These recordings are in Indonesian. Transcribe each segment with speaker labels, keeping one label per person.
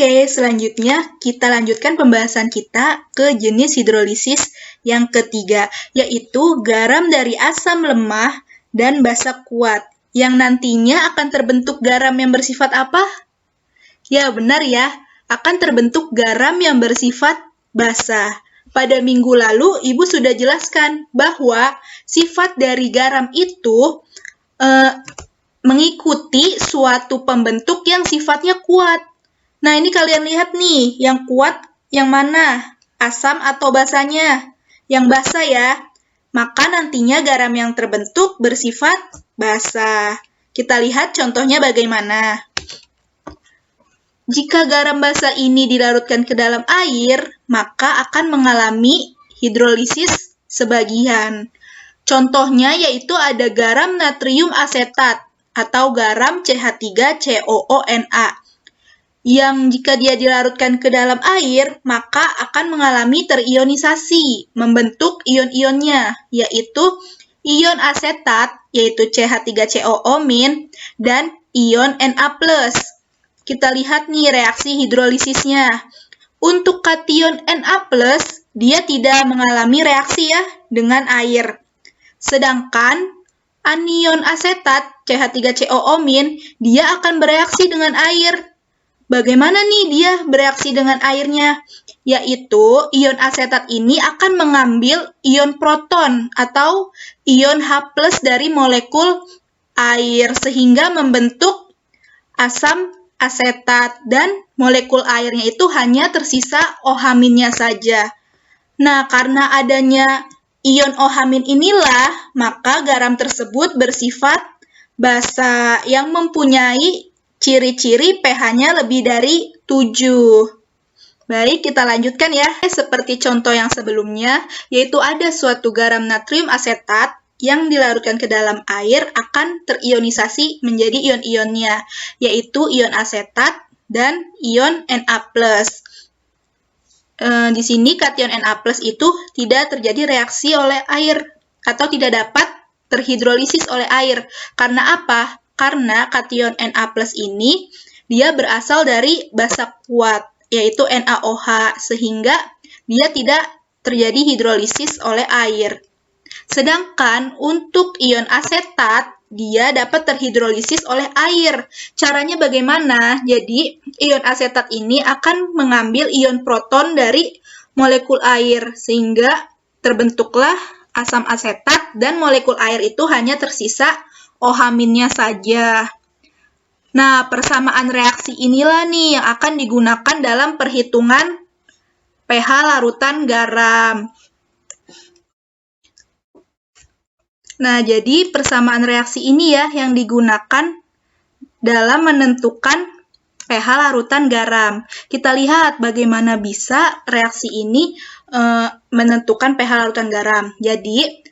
Speaker 1: Oke, selanjutnya kita lanjutkan pembahasan kita ke jenis hidrolisis yang ketiga, yaitu garam dari asam lemah dan basa kuat, yang nantinya akan terbentuk garam yang bersifat apa? Ya, benar ya, akan terbentuk garam yang bersifat basa. Pada minggu lalu, Ibu sudah jelaskan bahwa sifat dari garam itu mengikuti suatu pembentuk yang sifatnya kuat. Nah, ini kalian lihat nih, yang kuat yang mana? Asam atau basanya? Yang basa ya. Maka nantinya garam yang terbentuk bersifat basa. Kita lihat contohnya bagaimana. Jika garam basa ini dilarutkan ke dalam air, maka akan mengalami hidrolisis sebagian. Contohnya yaitu ada garam natrium asetat atau garam CH3COONa. Yang jika dia dilarutkan ke dalam air, maka akan mengalami terionisasi, membentuk ion-ionnya, yaitu ion asetat, yaitu CH3COO- dan ion Na+. Kita lihat nih reaksi hidrolisisnya. Untuk kation Na+, dia tidak mengalami reaksi ya dengan air. Sedangkan anion asetat, CH3COO-, dia akan bereaksi dengan air. Bagaimana nih dia bereaksi dengan airnya? Yaitu ion asetat ini akan mengambil ion proton atau ion H+ dari molekul air sehingga membentuk asam asetat dan molekul airnya itu hanya tersisa OH- saja. Nah, karena adanya ion OH- inilah, maka garam tersebut bersifat basa yang mempunyai ciri-ciri pH-nya lebih dari 7. Baik, kita lanjutkan ya. Seperti contoh yang sebelumnya, yaitu ada suatu garam natrium asetat yang dilarutkan ke dalam air akan terionisasi menjadi ion-ionnya, yaitu ion asetat dan ion Na+. Di sini kation Na+ itu tidak terjadi reaksi oleh air atau tidak dapat terhidrolisis oleh air. Karena apa? Karena kation Na+ ini dia berasal dari basa kuat, yaitu NaOH, sehingga dia tidak terjadi hidrolisis oleh air. Sedangkan untuk ion asetat, dia dapat terhidrolisis oleh air. Caranya bagaimana? Jadi, ion asetat ini akan mengambil ion proton dari molekul air, sehingga terbentuklah asam asetat dan molekul air itu hanya tersisa OH- saja. Nah, persamaan reaksi inilah nih yang akan digunakan dalam perhitungan pH larutan garam. Nah, jadi persamaan reaksi ini ya yang digunakan dalam menentukan pH larutan garam. Kita lihat bagaimana bisa reaksi ini menentukan pH larutan garam. Jadi,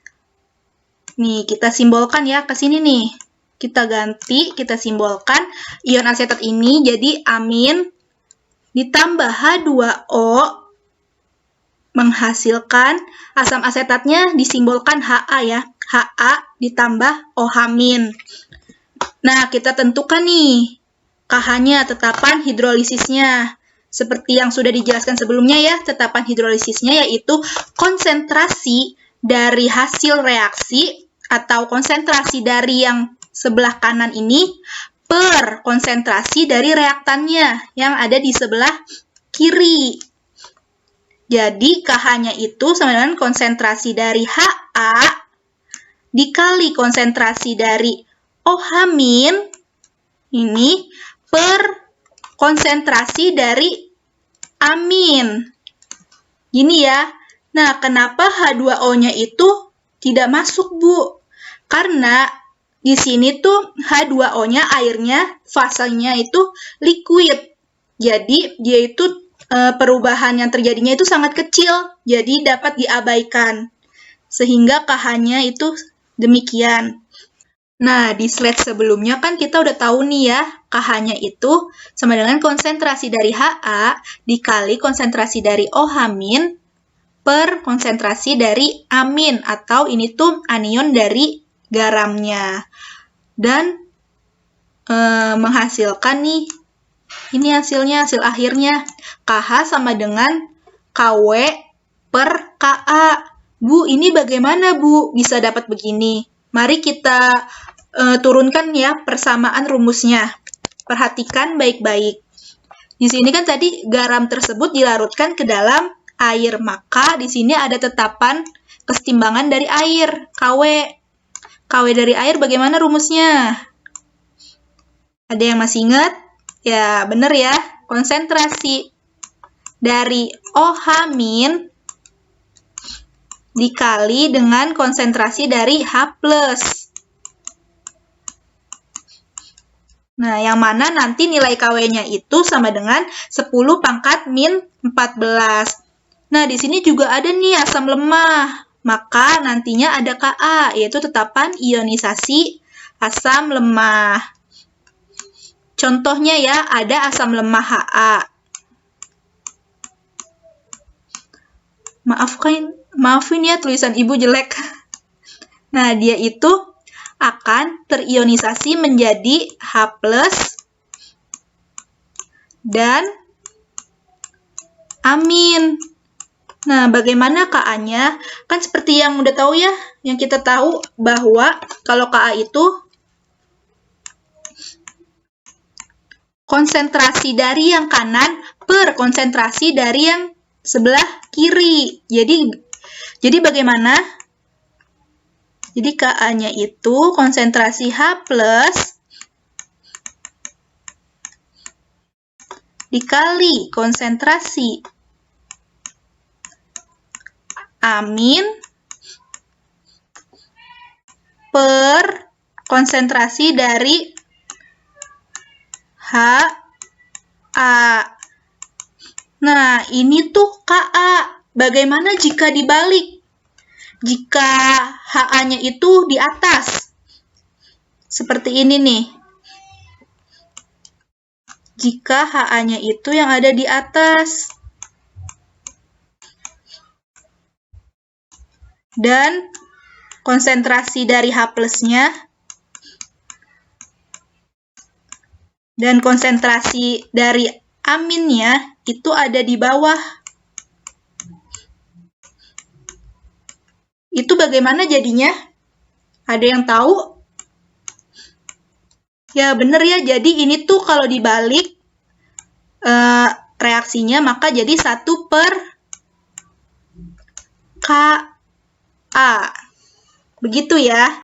Speaker 1: nih kita simbolkan ya ke sini nih. Kita ganti, kita simbolkan ion asetat ini jadi amin ditambah H2O menghasilkan asam asetatnya disimbolkan Ha ya. Ha ditambah OH-. Nah, kita tentukan nih KH-nya, tetapan hidrolisisnya. Seperti yang sudah dijelaskan sebelumnya ya, tetapan hidrolisisnya yaitu konsentrasi dari hasil reaksi atau konsentrasi dari yang sebelah kanan ini per konsentrasi dari reaktannya yang ada di sebelah kiri. Jadi, KH-nya itu sama dengan konsentrasi dari Ha dikali konsentrasi dari OH- ini per konsentrasi dari amin. Gini ya. Nah, kenapa H2O-nya itu tidak masuk, Bu? Karena di sini tuh H2O-nya airnya fasenya itu liquid. Jadi, dia itu perubahan yang terjadinya itu sangat kecil. Jadi, dapat diabaikan. Sehingga KH-nya itu demikian. Nah, di slide sebelumnya kan kita udah tahu nih ya, KH-nya itu sama dengan konsentrasi dari Ha dikali konsentrasi dari OH- per konsentrasi dari amin, atau ini tuh anion dari garamnya. Dan menghasilkan nih Ini hasilnya, hasil akhirnya. KH sama dengan KW per KA. Bu, ini bagaimana Bu bisa dapat begini? Mari kita turunkan ya persamaan rumusnya. Perhatikan baik-baik. Di sini kan tadi garam tersebut dilarutkan ke dalam air, maka di sini ada tetapan kesetimbangan dari air, KW. KW dari air bagaimana rumusnya? Ada yang masih ingat? Ya, benar ya. Konsentrasi dari OH- dikali dengan konsentrasi dari H+. Nah, yang mana nanti nilai KW-nya itu sama dengan 10 pangkat min 14. Nah, di sini juga ada nih asam lemah. Maka nantinya ada Ka, yaitu tetapan ionisasi asam lemah. Contohnya ya, ada asam lemah Ha. Maafin ya tulisan ibu jelek. Nah, dia itu akan terionisasi menjadi H+ dan amin. Nah, bagaimana Ka-nya? Kan seperti yang udah tahu ya, yang kita tahu bahwa kalau Ka itu konsentrasi dari yang kanan per konsentrasi dari yang sebelah kiri. Jadi bagaimana? Jadi Ka-nya itu konsentrasi H+ dikali konsentrasi amin per konsentrasi dari Ha. Nah, ini tuh Ka. Bagaimana jika dibalik? Jika Ha-nya itu di atas. Seperti ini nih. Jika Ha-nya itu yang ada di atas. Dan konsentrasi dari H+-nya dan konsentrasi dari aminnya itu ada di bawah. Itu bagaimana jadinya? Ada yang tahu? Ya bener ya, jadi ini tuh kalau dibalik reaksinya maka jadi 1 per Ka. Begitu ya.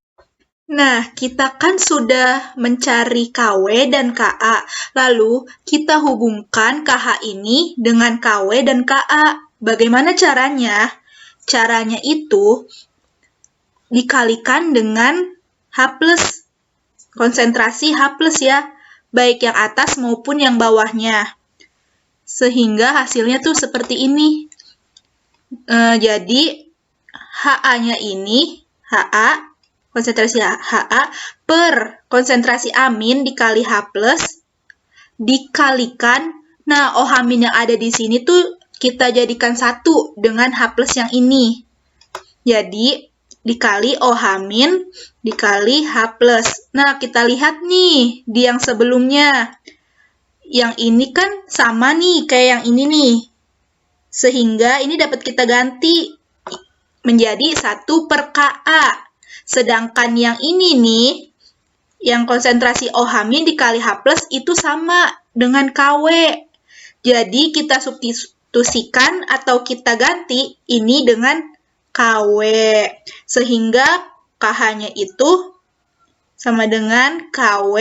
Speaker 1: Nah, kita kan sudah mencari KW dan Ka. Lalu, kita hubungkan KH ini dengan KW dan Ka. Bagaimana caranya? Caranya itu dikalikan dengan H+. Konsentrasi H+ ya, baik yang atas maupun yang bawahnya. Sehingga hasilnya tuh seperti ini. Jadi, Ha-nya ini, Ha, konsentrasi Ha per konsentrasi amin dikali H+, dikalikan, nah OH- yang ada di sini tuh kita jadikan satu dengan H+ yang ini. Jadi, dikali OH- dikali H+. Nah, kita lihat nih di yang sebelumnya. Yang ini kan sama nih kayak yang ini nih. Sehingga ini dapat kita ganti menjadi 1 per Ka. Sedangkan yang ini nih, yang konsentrasi OH- dikali H+ itu sama dengan KW. Jadi kita substitusikan atau kita ganti ini dengan KW. Sehingga KH-nya itu sama dengan KW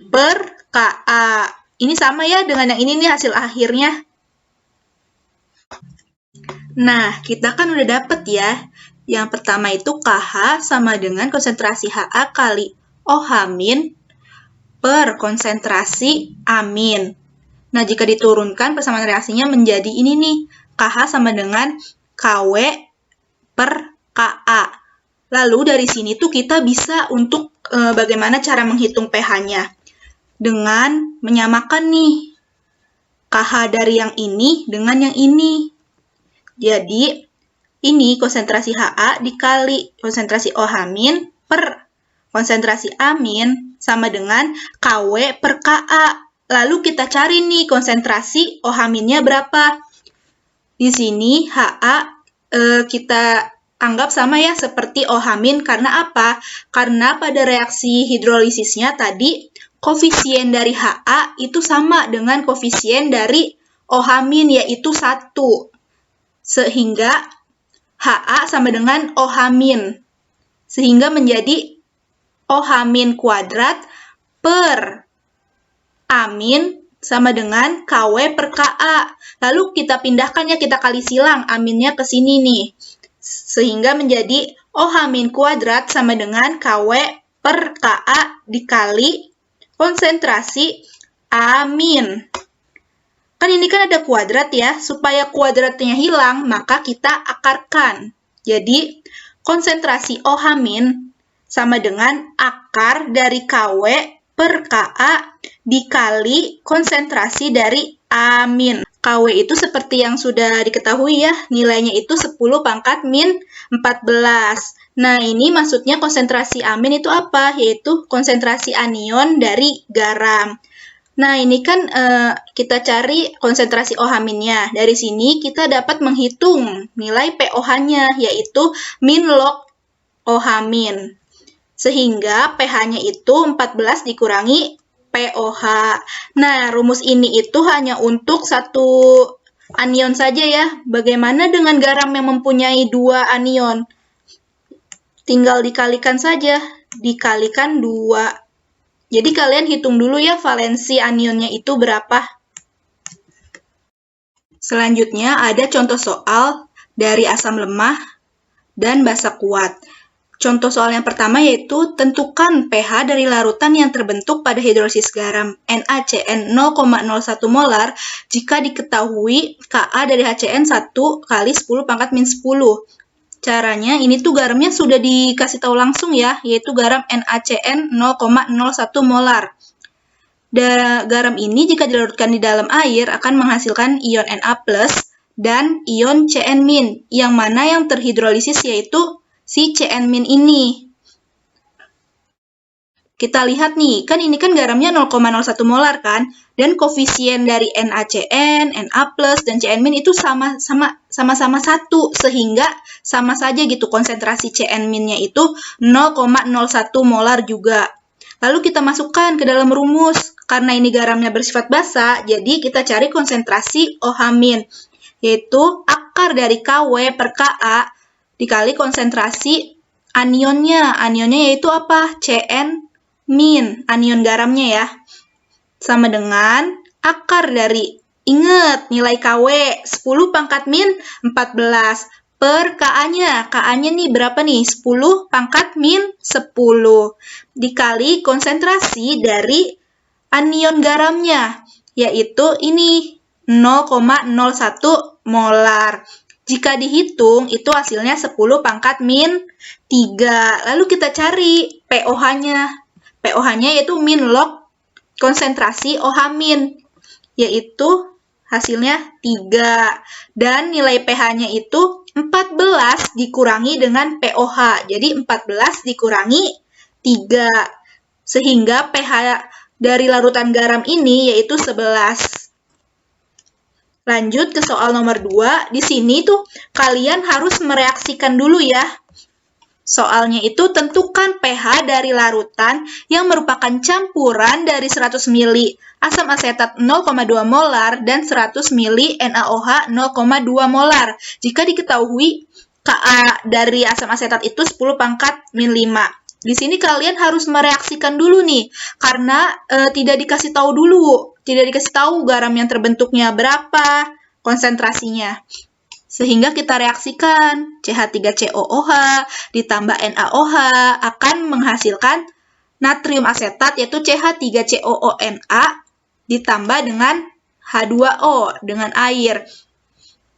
Speaker 1: per Ka. Ini sama ya dengan yang ini nih hasil akhirnya. Nah, kita kan udah dapet ya. Yang pertama itu KH sama dengan konsentrasi Ha kali OH- per konsentrasi amin. Nah, jika diturunkan persamaan reaksinya menjadi ini nih. KH sama dengan KW per Ka. Lalu dari sini tuh kita bisa untuk bagaimana cara menghitung pH-nya. Dengan menyamakan nih KH dari yang ini dengan yang ini. Jadi, ini konsentrasi Ha dikali konsentrasi OH- per konsentrasi amin sama dengan KW per KA. Lalu kita cari nih konsentrasi OH- berapa. Di sini HA kita anggap sama ya seperti OH- karena apa? Karena pada reaksi hidrolisisnya tadi koefisien dari HA itu sama dengan koefisien dari OH- yaitu 1. Sehingga HA sama dengan OH-. Sehingga menjadi OH- kuadrat per amin sama dengan KW per KA. Lalu kita pindahkan ya, kita kali silang aminnya ke sini nih. Sehingga menjadi OH- kuadrat sama dengan KW per KA dikali konsentrasi amin. Kan ini kan ada kuadrat ya, supaya kuadratnya hilang, maka kita akarkan. Jadi, konsentrasi OH- sama dengan akar dari KW per KA dikali konsentrasi dari amin. KW itu seperti yang sudah diketahui ya, nilainya itu 10 pangkat min 14. Nah, ini maksudnya konsentrasi amin itu apa? Yaitu konsentrasi anion dari garam. Nah, ini kan kita cari konsentrasi OH-nya. Dari sini kita dapat menghitung nilai pOH-nya, yaitu min log OH-. Sehingga pH-nya itu 14 dikurangi pOH. Nah, rumus ini itu hanya untuk satu anion saja ya. Bagaimana dengan garam yang mempunyai 2 anion? Tinggal dikalikan saja. Dikalikan 2. Jadi kalian hitung dulu ya valensi anionnya itu berapa. Selanjutnya ada contoh soal dari asam lemah dan basa kuat. Contoh soal yang pertama yaitu tentukan pH dari larutan yang terbentuk pada hidrolisis garam NaCN 0,01 molar jika diketahui Ka dari HCN 1 kali 10 pangkat min 10. Caranya ini tuh garamnya sudah dikasih tahu langsung ya, yaitu garam NaCN 0,01 molar. Garam ini jika dilarutkan di dalam air akan menghasilkan ion Na+ dan ion Cn-, yang mana yang terhidrolisis yaitu si Cn- ini. Kita lihat nih, kan ini kan garamnya 0,01 molar kan, dan koefisien dari NaCN, Na+, dan Cn- itu sama-sama 1, sehingga sama saja gitu konsentrasi Cn-nya itu 0,01 molar juga. Lalu kita masukkan ke dalam rumus, karena ini garamnya bersifat basa, jadi kita cari konsentrasi OH-, yaitu akar dari KW per KA dikali konsentrasi anionnya. Anionnya yaitu apa? Cn-, anion garamnya ya. Sama dengan akar dari, ingat nilai KW 10 pangkat min 14 per KA-nya. KA-nya nih berapa nih? 10 pangkat min 10 dikali konsentrasi dari anion garamnya, yaitu ini 0,01 molar. Jika dihitung, itu hasilnya 10 pangkat min 3. Lalu kita cari pOH-nya. pOH-nya yaitu min log konsentrasi OH-, yaitu hasilnya 3. Dan nilai pH-nya itu 14 dikurangi dengan pOH. Jadi 14 dikurangi 3. Sehingga pH dari larutan garam ini yaitu 11. Lanjut ke soal nomor 2. Di sini tuh kalian harus mereaksikan dulu ya. Soalnya itu tentukan pH dari larutan yang merupakan campuran dari 100 ml asam asetat 0,2 molar dan 100 ml NaOH 0,2 molar. Jika diketahui Ka dari asam asetat itu 10 pangkat min 5. Di sini kalian harus mereaksikan dulu nih, karena tidak dikasih tahu dulu, tidak dikasih tahu garam yang terbentuknya berapa konsentrasinya. Sehingga kita reaksikan CH3COOH ditambah NaOH akan menghasilkan natrium asetat yaitu CH3COONa ditambah dengan H2O dengan air.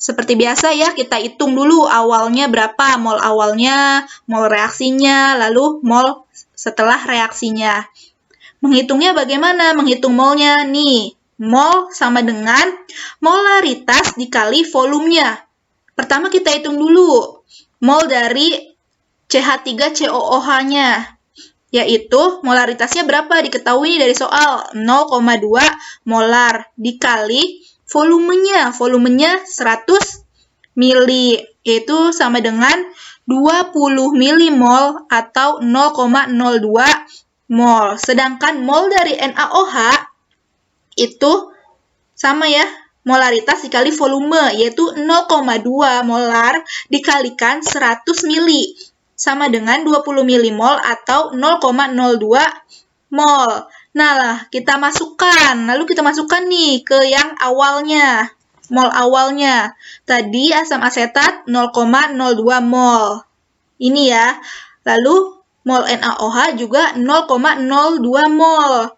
Speaker 1: Seperti biasa ya, kita hitung dulu awalnya berapa, mol awalnya, mol reaksinya, lalu mol setelah reaksinya. Menghitungnya bagaimana? Menghitung molnya nih. Mol sama dengan molaritas dikali volumenya. Pertama kita hitung dulu mol dari CH3COOH-nya. yaitu molaritasnya berapa? Diketahui dari soal 0,2 molar dikali volumenya. Volumenya 100 mili, yaitu sama dengan 20 milimol atau 0,02 mol. Sedangkan mol dari NaOH itu sama ya, molaritas dikali volume, yaitu 0,2 molar dikalikan 100 mili, sama dengan 20 milimol atau 0,02 mol. Nah, kita masukkan. Lalu kita masukkan nih ke yang awalnya, mol awalnya. Tadi asam asetat 0,02 mol. Ini ya. Lalu mol NaOH juga 0,02 mol.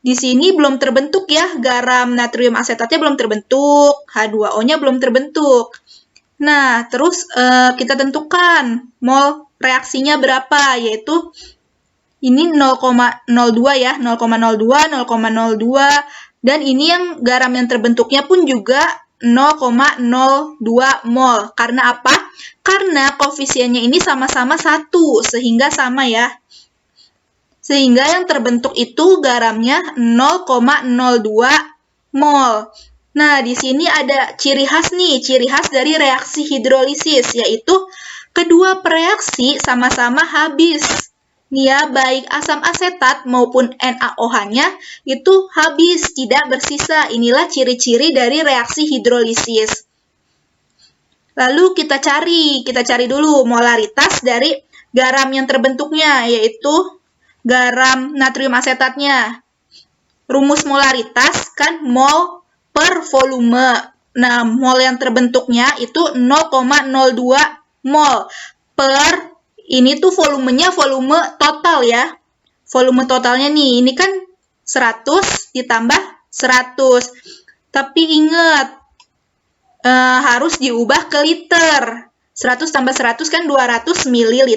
Speaker 1: Di sini belum terbentuk ya, garam natrium asetatnya belum terbentuk, H2O-nya belum terbentuk. Nah, terus kita tentukan mol reaksinya berapa, yaitu ini 0,02 ya, 0,02, 0,02, dan ini yang garam yang terbentuknya pun juga 0,02 mol. Karena apa? Karena koefisiennya ini sama-sama 1, sehingga sama ya. Sehingga yang terbentuk itu garamnya 0,02 mol. Nah, di sini ada ciri khas nih, ciri khas dari reaksi hidrolisis, yaitu kedua reaksi sama-sama habis. Nih ya, baik asam asetat maupun NaOH-nya itu habis, tidak bersisa. Inilah ciri-ciri dari reaksi hidrolisis. Lalu kita cari dulu molaritas dari garam yang terbentuknya, yaitu garam natrium asetatnya. Rumus molaritas kan mol per volume. Nah, mol yang terbentuknya itu 0,02 mol per, ini tuh volumenya volume total ya. Volume totalnya nih, ini kan 100 ditambah 100. Tapi ingat, harus diubah ke liter. 100 tambah 100 kan 200 ml.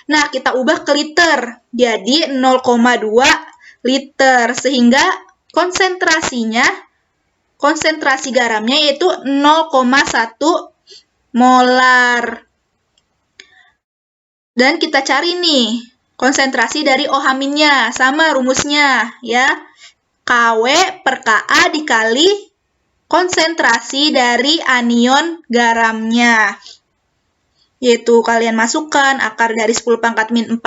Speaker 1: Nah, kita ubah ke liter. Jadi 0,2 liter. Sehingga konsentrasi garamnya yaitu 0,1 molar. Dan kita cari nih konsentrasi dari OH-nya. Sama rumusnya ya. Kw per Ka dikali konsentrasi dari anion garamnya. Yaitu kalian masukkan akar dari 10 pangkat min 14.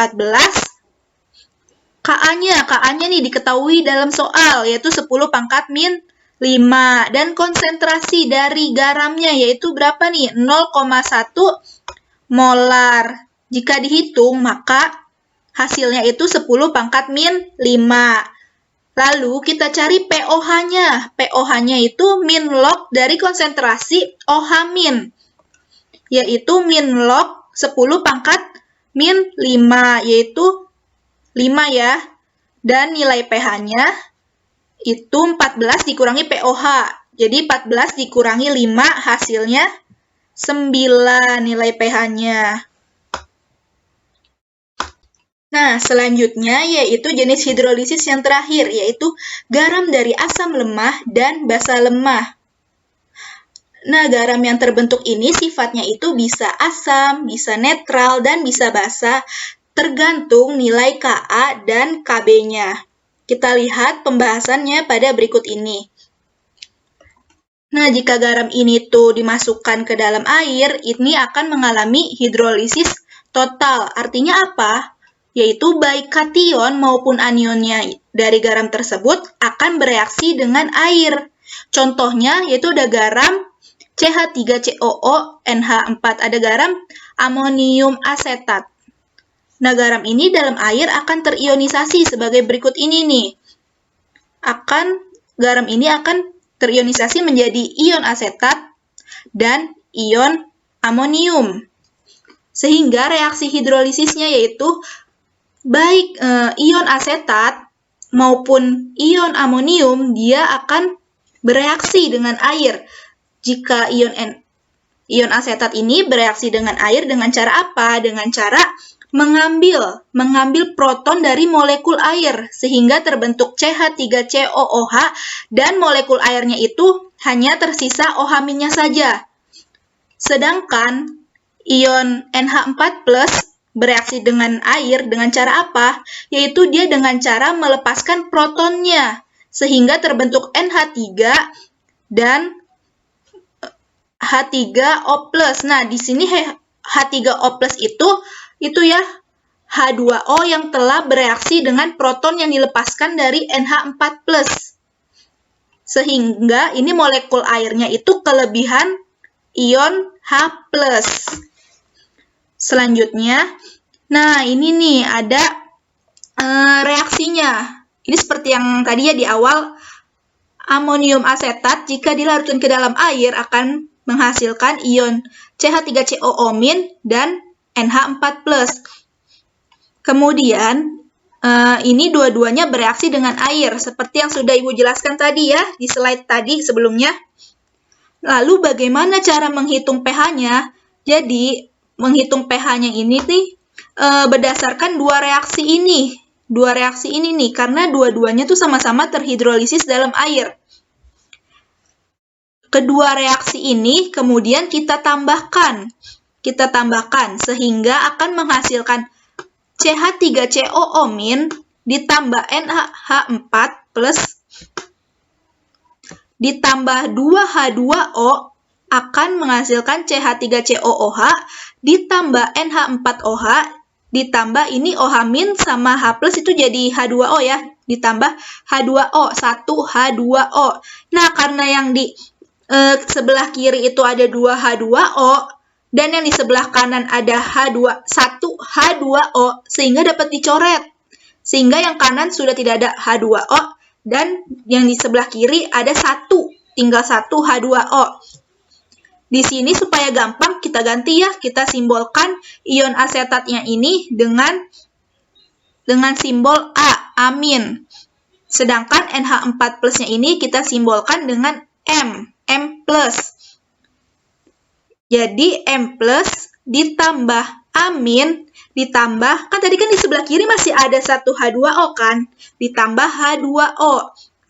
Speaker 1: Ka-nya nih diketahui dalam soal, yaitu 10 pangkat min 5. Dan konsentrasi dari garamnya yaitu berapa nih? 0,1 molar. Jika dihitung, maka hasilnya itu 10 pangkat min 5. Lalu kita cari pOH-nya. pOH-nya itu min log dari konsentrasi OH-, yaitu min log 10 pangkat min 5, yaitu 5 ya. Dan nilai pH-nya itu 14 dikurangi pOH. Jadi 14 dikurangi 5 hasilnya 9 nilai pH-nya. Nah, selanjutnya yaitu jenis hidrolisis yang terakhir, yaitu garam dari asam lemah dan basa lemah. Nah, garam yang terbentuk ini sifatnya itu bisa asam, bisa netral, dan bisa basa, tergantung nilai Ka dan Kb-nya. Kita lihat pembahasannya pada berikut ini. Nah, jika garam ini tuh dimasukkan ke dalam air, ini akan mengalami hidrolisis total. Artinya apa? Yaitu baik kation maupun anionnya dari garam tersebut akan bereaksi dengan air. Contohnya yaitu ada garam CH3COO NH4, ada garam amonium asetat. Nah, garam ini dalam air akan terionisasi sebagai berikut ini nih. Garam ini akan terionisasi menjadi ion asetat dan ion amonium. Sehingga reaksi hidrolisisnya yaitu baik ion asetat maupun ion amonium, dia akan bereaksi dengan air. Jika ion asetat ini bereaksi dengan air dengan cara apa? Dengan cara mengambil proton dari molekul air, sehingga terbentuk CH3COOH, dan molekul airnya itu hanya tersisa OH-nya saja. Sedangkan ion NH4+, bereaksi dengan air dengan cara apa? Yaitu dia dengan cara melepaskan protonnya, sehingga terbentuk NH3 dan H3O+. Nah, di sini H3O+ itu ya H2O yang telah bereaksi dengan proton yang dilepaskan dari NH4+. Sehingga ini molekul airnya itu kelebihan ion H+. Selanjutnya, nah ini nih ada reaksinya. Ini seperti yang tadi ya di awal, amonium asetat jika dilarutkan ke dalam air akan menghasilkan ion CH3COO- dan NH4+. Kemudian, ini dua-duanya bereaksi dengan air, seperti yang sudah Ibu jelaskan tadi ya, di slide tadi sebelumnya. Lalu bagaimana cara menghitung pH-nya? Jadi, menghitung pH-nya ini nih, berdasarkan dua reaksi ini. Dua reaksi ini nih, karena dua-duanya tuh sama-sama terhidrolisis dalam air. Kedua reaksi ini kemudian kita tambahkan. Sehingga akan menghasilkan CH3COO- ditambah NH4 plus ditambah 2H2O akan menghasilkan CH3COOH ditambah NH4OH ditambah ini OH- sama H+ itu jadi H2O ya, ditambah H2O, 1H2O. Nah, karena yang di sebelah kiri itu ada 2H2O dan yang di sebelah kanan ada 1H2O sehingga dapat dicoret. Sehingga yang kanan sudah tidak ada H2O dan yang di sebelah kiri ada 1, tinggal 1 H2O. Di sini supaya gampang kita ganti ya, kita simbolkan ion asetatnya ini dengan simbol A, amin. Sedangkan NH4+-nya ini kita simbolkan dengan M, M+. Jadi M+ ditambah amin ditambah, kan tadi kan di sebelah kiri masih ada 1 H2O kan, ditambah H2O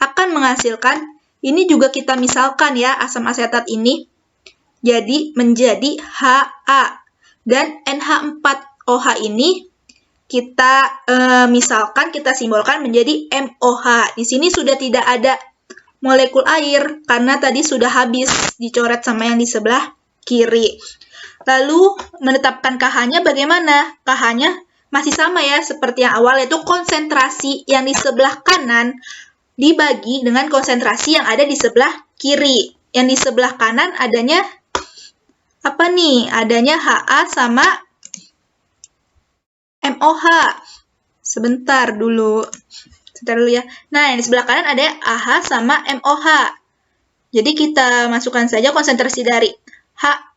Speaker 1: akan menghasilkan, ini juga kita misalkan ya asam asetat ini, jadi menjadi Ha. Dan NH4OH ini kita misalkan, kita simbolkan menjadi MOH. Di sini sudah tidak ada molekul air, karena tadi sudah habis dicoret sama yang di sebelah kiri. Lalu, menetapkan KH-nya bagaimana? KH-nya masih sama ya, seperti yang awal, yaitu konsentrasi yang di sebelah kanan dibagi dengan konsentrasi yang ada di sebelah kiri. Yang di sebelah kanan adanya apa nih? Adanya Ha sama MOH. Sebentar dulu ya. Nah, yang di sebelah kanan ada AH sama MOH. Jadi kita masukkan saja konsentrasi dari Ha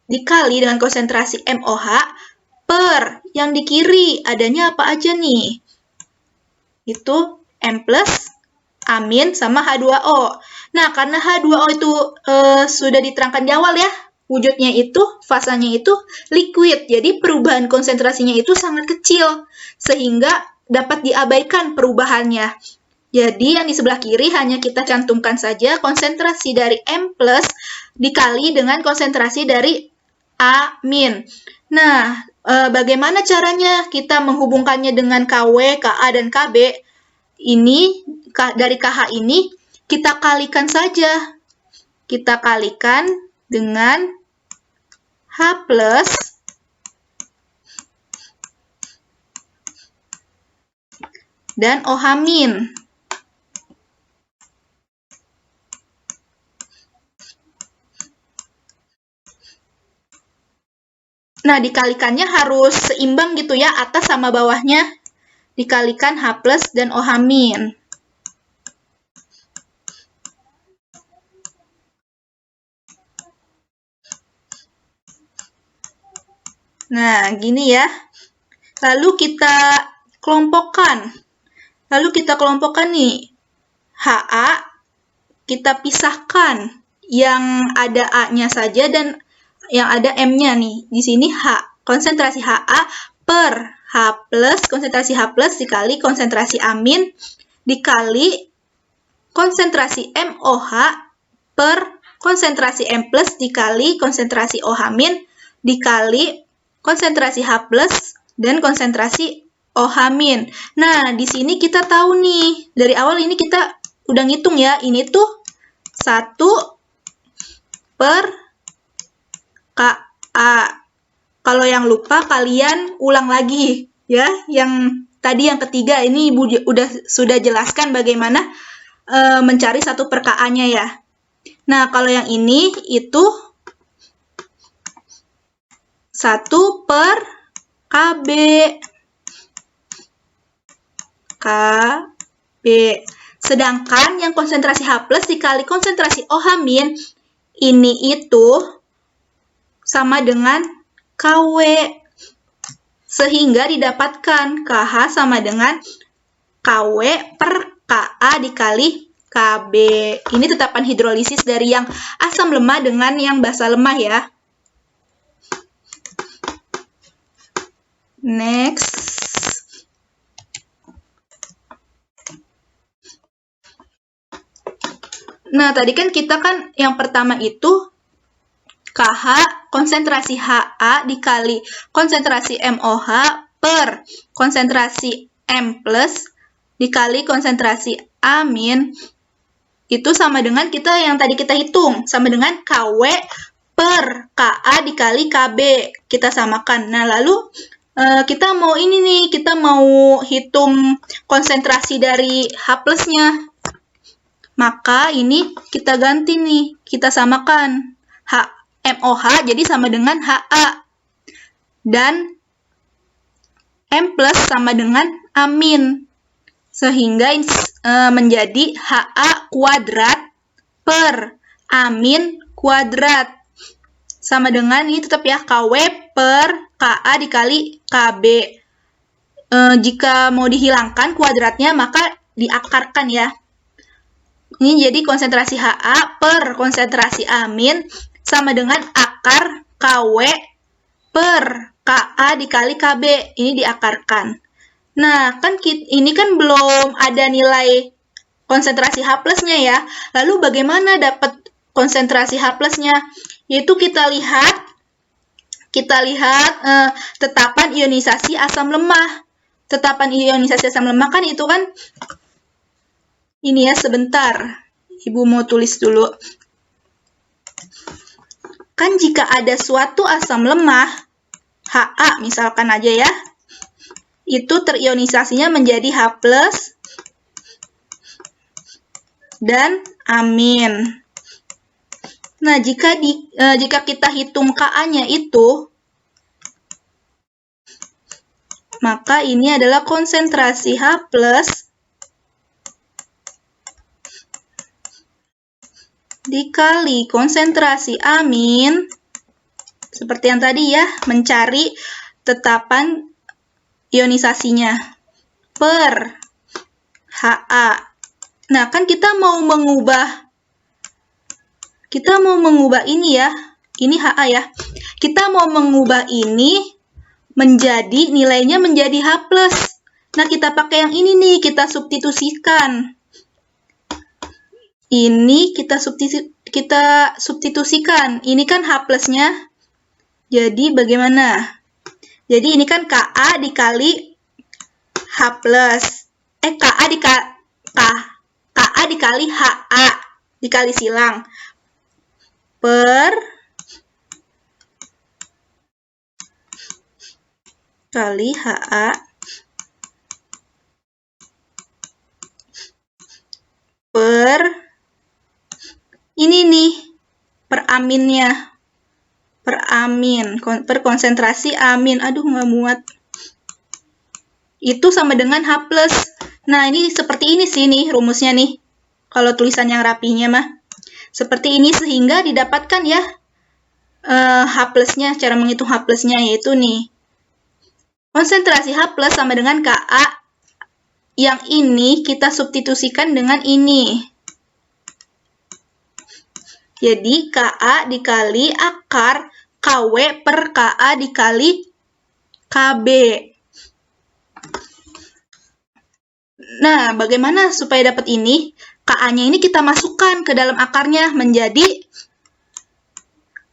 Speaker 1: dikali dengan konsentrasi MOH per yang di kiri adanya apa aja nih? Itu M+, amin, sama H2O. Nah, karena H2O itu sudah diterangkan di awal ya, wujudnya itu, fasanya itu liquid, jadi perubahan konsentrasinya itu sangat kecil, sehingga dapat diabaikan perubahannya. Jadi, yang di sebelah kiri hanya kita cantumkan saja konsentrasi dari M+ dikali dengan konsentrasi dari amin. Nah, bagaimana caranya kita menghubungkannya dengan KW, KA, dan KB? Ini, dari KH ini, kita kalikan saja. Kita kalikan dengan H+, dan OH-. Nah, dikalikannya harus seimbang gitu ya, atas sama bawahnya dikalikan H+ dan OH-. Nah, gini ya. Lalu kita kelompokkan. nih. HA, kita pisahkan. Yang ada A-nya saja dan yang ada M-nya nih. Di sini konsentrasi HA per H+, konsentrasi H+ dikali konsentrasi amin, dikali konsentrasi MOH per konsentrasi M+ dikali konsentrasi OH- dikali konsentrasi H+, dan konsentrasi OH-. Nah, di sini kita tahu nih, dari awal ini kita udah ngitung ya, ini tuh 1 per Ka. Kalau yang lupa, kalian ulang lagi ya. Yang tadi yang ketiga, ini Ibu sudah jelaskan bagaimana mencari 1 per Ka-nya ya. Nah, kalau yang ini itu 1 per Kb. Sedangkan yang konsentrasi H+ dikali konsentrasi OH- ini itu sama dengan Kw. Sehingga didapatkan KH sama dengan Kw per Ka dikali Kb. Ini tetapan hidrolisis dari yang asam lemah dengan yang basa lemah ya. Next. Nah, tadi kan kita yang pertama itu KH konsentrasi Ha dikali konsentrasi MOH per konsentrasi M+ dikali konsentrasi A- itu sama dengan yang tadi kita hitung, sama dengan Kw per Ka dikali Kb. Kita samakan. Nah, lalu kita mau ini nih, kita mau hitung konsentrasi dari H+-nya. Maka ini kita ganti nih, kita samakan. MOH jadi sama dengan Ha. Dan M+ sama dengan A-. Sehingga menjadi Ha kuadrat per A- kuadrat. Sama dengan ini tetap ya, Kw per Ka dikali Kb. Jika mau dihilangkan kuadratnya, maka diakarkan ya. Ini jadi konsentrasi Ha per konsentrasi A- sama dengan akar Kw per Ka dikali Kb. Ini diakarkan. Nah, ini kan belum ada nilai konsentrasi H+-nya ya. Lalu bagaimana dapat konsentrasi H+-nya? Yaitu kita lihat tetapan ionisasi asam lemah. Tetapan ionisasi asam lemah kan itu kan ini ya, sebentar. Ibu mau tulis dulu. Kan jika ada suatu asam lemah, Ha misalkan aja ya, itu terionisasinya menjadi H+ dan A-. Nah, jika kita hitung Ka-nya itu, maka ini adalah konsentrasi H+ dikali konsentrasi A-, seperti yang tadi ya, mencari tetapan ionisasinya, per Ha. Nah, kan kita mau mengubah ini ya, ini Ha ya. Kita mau mengubah ini menjadi, nilainya menjadi H+. Nah, kita pakai yang ini nih, kita substitusikan. Ini kita substitusikan. Ini kan H+-nya. Jadi bagaimana? Jadi ini kan Ka dikali H+. Ka dikali Ha dikali silang. Per kali Ha per ini nih, per aminnya. Per konsentrasi amin. Aduh, nggak muat. Itu sama dengan H+. Nah, ini seperti ini sih nih rumusnya nih. Kalau tulisan yang rapinya mah. Seperti ini sehingga didapatkan ya H+-nya, cara menghitung H+-nya yaitu nih. Konsentrasi H+ sama dengan Ka. Yang ini kita substitusikan dengan ini. Jadi, Ka dikali akar Kw per Ka dikali Kb. Nah, bagaimana supaya dapat ini? Ka-nya ini kita masukkan ke dalam akarnya menjadi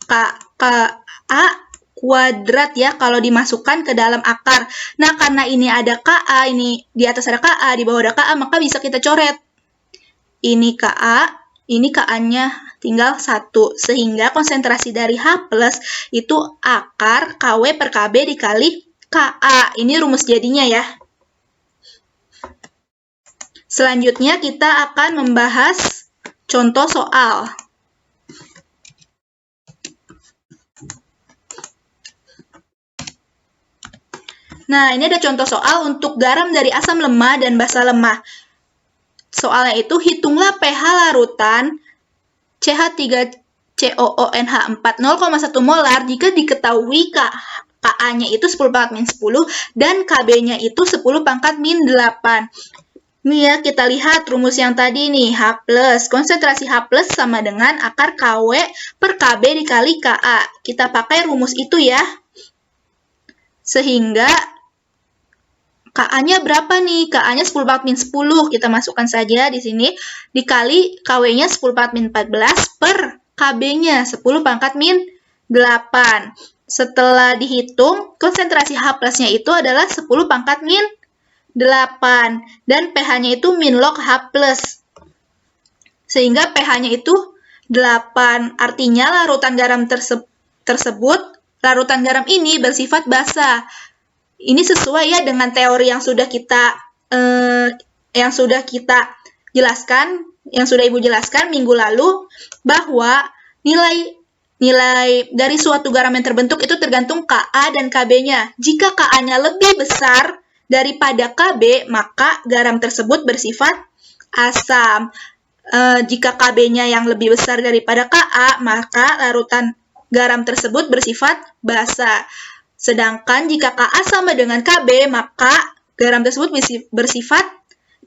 Speaker 1: Ka kuadrat ya kalau dimasukkan ke dalam akar. Nah, karena ini ada KA, ini di atas ada KA, di bawah ada KA, maka bisa kita coret. Ini KA, ini KA-nya tinggal 1. Sehingga konsentrasi dari H+ itu akar KW per KB dikali KA. Ini rumus jadinya ya. Selanjutnya kita akan membahas contoh soal. Nah, ini ada contoh soal untuk garam dari asam lemah dan basa lemah. Soalnya itu, hitunglah pH larutan CH3COONH4 0,1 molar jika diketahui Ka-nya itu 10⁻⁻10 dan Kb-nya itu 10⁻⁻8. Nih ya, kita lihat rumus yang tadi nih, H+. Konsentrasi H+ sama dengan akar KW per KB dikali Ka. Kita pakai rumus itu ya. Sehingga Ka-nya berapa nih? Ka-nya 10⁻10. Kita masukkan saja di sini. Dikali KW-nya 10⁻14 per KB-nya 10⁻8. Setelah dihitung, konsentrasi H+-nya itu adalah 10⁻8. Dan pH-nya itu min log H+. Sehingga pH-nya itu 8. Artinya larutan garam tersebut, larutan garam ini bersifat basa. Ini sesuai ya dengan teori yang sudah kita jelaskan, yang sudah Ibu jelaskan minggu lalu, bahwa nilai dari suatu garam yang terbentuk itu tergantung Ka dan Kb-nya. Jika Ka-nya lebih besar daripada Kb, maka garam tersebut bersifat asam. Jika Kb-nya yang lebih besar daripada Ka, maka larutan garam tersebut bersifat basa. Sedangkan jika Ka sama dengan Kb, maka garam tersebut bersifat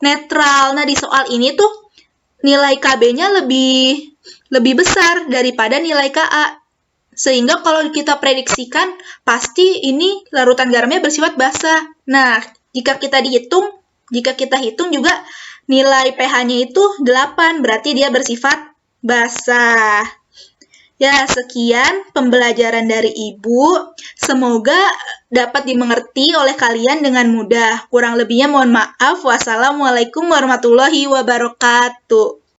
Speaker 1: netral. Nah, di soal ini tuh nilai Kb-nya lebih besar daripada nilai Ka. Sehingga kalau kita prediksikan, pasti ini larutan garamnya bersifat basa. Nah, jika kita hitung juga nilai pH-nya itu 8, berarti dia bersifat basa. Ya, sekian pembelajaran dari Ibu. Semoga dapat dimengerti oleh kalian dengan mudah. Kurang lebihnya mohon maaf. Wassalamualaikum warahmatullahi wabarakatuh.